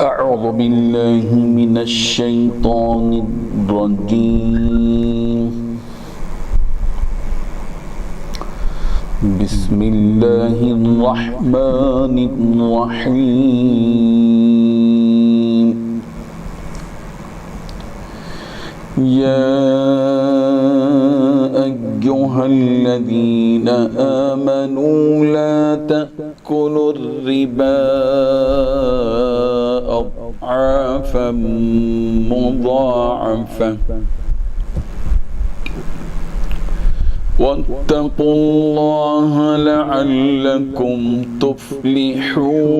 أعوذ بالله من الشيطان الرجيم بسم الله الرحمن الرحيم يا أيها الذين آمنوا لا تأكلوا الربا أضعافا مضاعفة واتقوا الله لعلكم تفلحون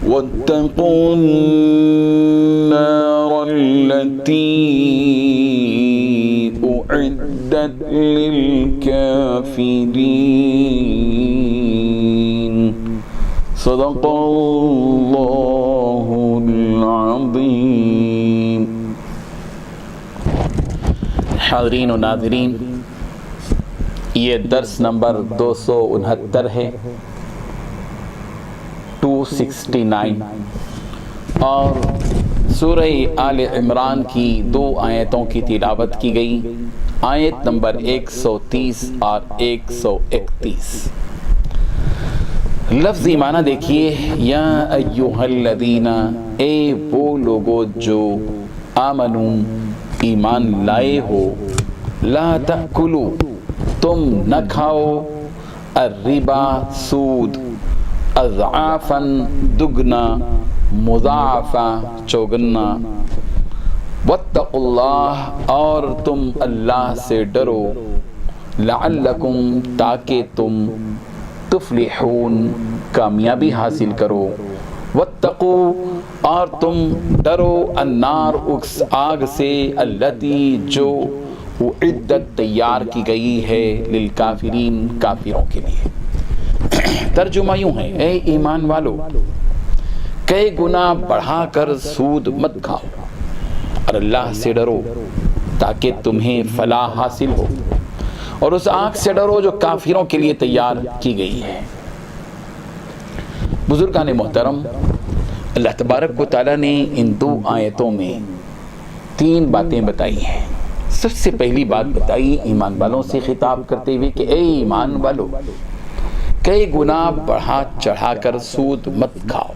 واتقوا النار التي أعدت للكافرين صدق الله العظيم. حاضرین و ناظرین، یہ درس نمبر 269 ہے، 269، اور سورہ آل عمران کی 2 آیتوں کی تلاوت کی گئی، آیت نمبر 130 اور 131۔ لفظی معنی دیکھیے، یا ایھا الذین، اے وہ لوگو جو آمنو، ایمان لائے ہو، لا تأکلو، تم نہ کھاؤ، الربا، سود، اضعافا، دگنا، مضاعفا، چوگنا، واتقوا اللہ، اور تم اللہ سے ڈرو، لعلکم، تاکہ تم تفلحون، کامیابی حاصل کرو، واتقوا، اور تم ڈرو، النار، اس آگ سے، التی، جو اعدت، تیار کی گئی ہے، للکافرین، کافروں کے لیے۔ ترجمہ یوں ہے، اے ایمان والو، کئی گنا بڑھا کر سود مت کھاؤ اور اللہ سے ڈرو تاکہ تمہیں فلاح حاصل ہو، اور اس آگ سے ڈرو جو کافروں کے لیے تیار کی گئی ہے۔ بزرگان محترم، اللہ تبارک و تعالیٰ نے ان 2 آیتوں میں 3 باتیں بتائی ہیں۔ سب سے پہلی بات بتائی ایمان والوں سے خطاب کرتے ہوئے کہ اے ایمان والو، کئی گنا بڑھا چڑھا کر سود مت کھاؤ،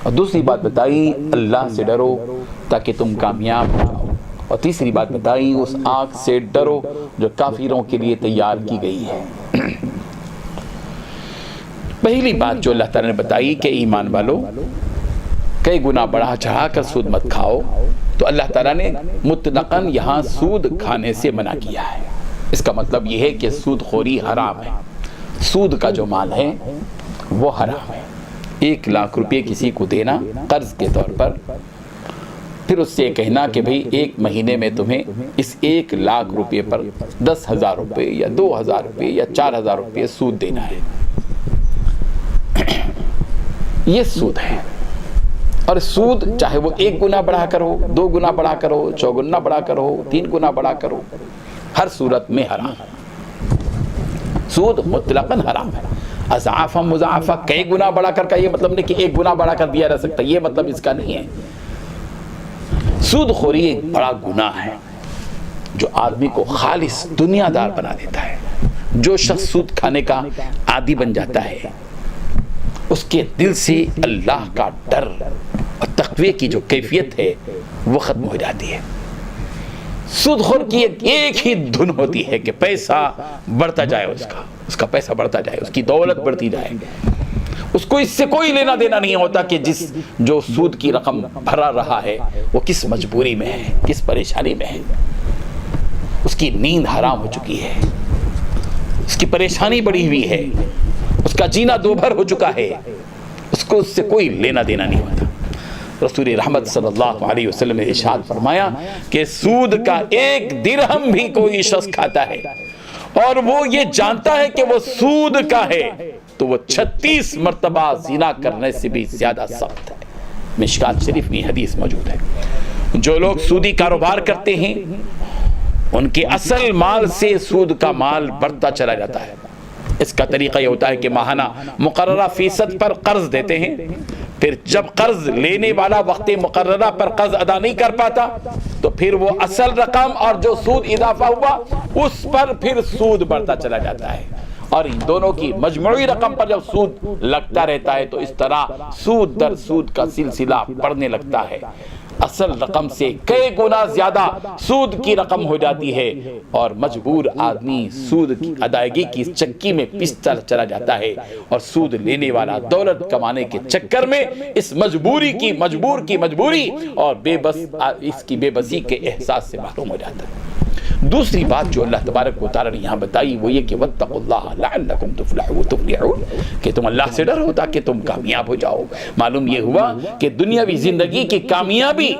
اور دوسری بات بتائی اللہ سے ڈرو تاکہ تم کامیاب ہو جاؤ، اور تیسری بات بتائی اس آگ سے ڈرو جو کافروں کے لیے تیار کی گئی ہے۔ پہلی بات جو اللہ تعالیٰ نے بتائی کہ ایمان والو، کئی گنا بڑھا چڑھا کر سود مت کھاؤ، تو اللہ تعالیٰ نے مطلقاً یہاں سود کھانے سے منع کیا ہے۔ اس کا مطلب یہ ہے کہ سود خوری حرام ہے، سود کا جو مال ہے وہ حرام ہے۔ 1 لاکھ روپے کسی کو دینا قرض کے طور پر، پھر اس سے کہنا کہ بھئی 1 مہینے میں تمہیں اس 1 لاکھ روپے پر 10,000 روپے یا 2,000 روپے یا 4,000 روپے سود دینا ہے، یہ سود ہے۔ اور سود چاہے وہ 1 گنا بڑھا کر ہو، 2 گنا بڑھا کر ہو، 4 گنا بڑھا کر ہو، 3 گنا بڑھا کر ہو، ہر صورت میں حرام ہے۔ سود مطلقاً حرام ہے۔ اضعافا مضاعفہ، کئی گنا بڑھا کر کا یہ مطلب نہیں کہ 1 گنا بڑھا کر دیا جا سکتا، یہ مطلب اس کا نہیں ہے۔ سود خوری ایک بڑا گناہ ہے جو آدمی کو خالص دنیا دار بنا دیتا ہے۔ جو شخص سود کھانے کا عادی بن جاتا ہے، اس کے دل سے اللہ کا ڈر اور تقوی کی جو کیفیت ہے وہ ختم ہو جاتی ہے۔ سود خور کی ایک ہی دھن ہوتی ہے کہ پیسہ بڑھتا جائے، اس کا پیسہ بڑھتا جائے، اس کی دولت بڑھتی جائے، اس کو اس سے کوئی لینا دینا نہیں ہوتا کہ جو سود کی رقم بھرا رہا ہے وہ کس مجبوری میں ہے، کس پریشانی میں ہے۔ اس کی نیند حرام ہو چکی ہے، اس کی پریشانی بڑھی ہوئی ہے، اس کا جینا دوبھر ہو چکا ہے، اس کو اس سے کوئی لینا دینا نہیں ہوتا۔ رسول رحمت صلی اللہ علیہ وسلم نے ارشاد فرمایا کہ سود کا 1 درہم بھی کوئی شخص کھاتا ہے اور وہ یہ جانتا ہے کہ وہ سود کا ہے، تو وہ 36 مرتبہ زنا کرنے سے بھی زیادہ سخت ہے۔ مشکات شریف میں حدیث موجود ہے۔ جو لوگ سودی کاروبار کرتے ہیں ان کے اصل مال سے سود کا مال بڑھتا چلا جاتا ہے، اس کا طریقہ یہ ہوتا ہے کہ ماہانہ مقررہ فیصد پر قرض دیتے ہیں، پھر جب قرض لینے والا وقت مقررہ پر قرض ادا نہیں کر پاتا تو پھر وہ اصل رقم اور جو سود اضافہ ہوا اس پر پھر سود بڑھتا چلا جاتا ہے، اور ان دونوں کی مجموعی رقم پر جب سود لگتا رہتا ہے تو اس طرح سود در سود کا سلسلہ بڑھنے لگتا ہے، اصل رقم سے کئی گنا زیادہ سود کی رقم ہو جاتی ہے، اور مجبور آدمی سود کی ادائیگی کی چکی میں پستا چلا جاتا ہے، اور سود لینے والا دولت کمانے کے چکر میں اس مجبوری اور اس کی بے بسی کے احساس سے محروم ہو جاتا ہے۔ دوسری بات جو اللہ تبارک و تعالی نے یہاں بتائی وہ یہ کہ واتقوا اللہ لعلکم تفلحون، کہ تم اللہ سے ڈرو تاکہ تم کامیاب ہو جاؤ۔ معلوم یہ ہوا کہ دنیاوی زندگی کی کامیابی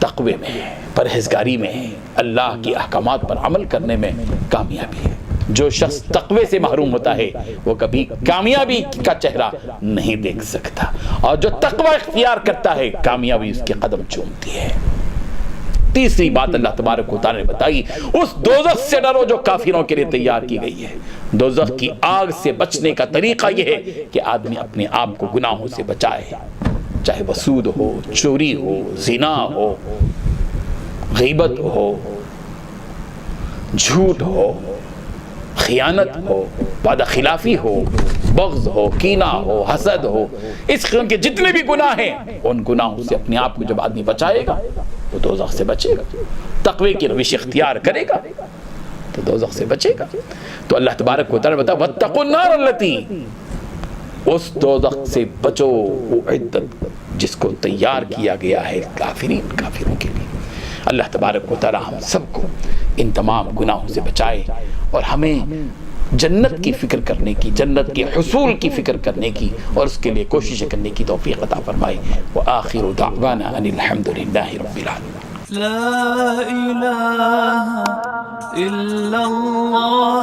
تقوی میں ہے، پرہیزگاری میں ہے، اللہ کی احکامات پر عمل کرنے میں کامیابی ہے۔ جو شخص تقوی سے محروم ہوتا ہے وہ کبھی کامیابی کا چہرہ نہیں دیکھ سکتا، اور جو تقوی اختیار کرتا ہے کامیابی اس کے قدم چومتی ہے۔ تیسری بات اللہ تبارک و تعالی نے بتائی، اس دوزخ سے ڈرو جو کافروں کے لیے تیار کی گئی ہے۔ دوزخ کی آگ سے بچنے کا طریقہ یہ ہے کہ آدمی اپنے آپ کو گناہوں سے بچائے، چاہے وہ سود ہو، چوری ہو، زنا ہو، غیبت ہو، جھوٹ ہو، خیانت ہو، وعدہ خلافی ہو، بغض ہو، کینہ ہو، حسد ہو، اس قسم کے جتنے بھی گناہ ہیں ان گناہوں سے اپنے آپ کو جب آدمی بچائے گا تو دوزخ سے بچے گا، تقوی کی روش اختیار کرے گا تو دوزخ سے بچے گا۔ تو اللہ تبارک و تعالی بتا واتقوا النار التی، اس دوزخ سے بچو وہ عدت جس کو تیار کیا گیا ہے کافروں کے لیے۔ اللہ تبارک و تعالی ہم سب کو ان تمام گناہوں سے بچائے اور ہمیں جنت کی فکر کرنے کی، جنت کے حصول کی فکر کرنے کی اور اس کے لیے کوشش کرنے کی توفیق عطا فرمائے۔ وآخر دعوانا ان الحمد للہ رب العالمین۔ لا الہ الا اللہ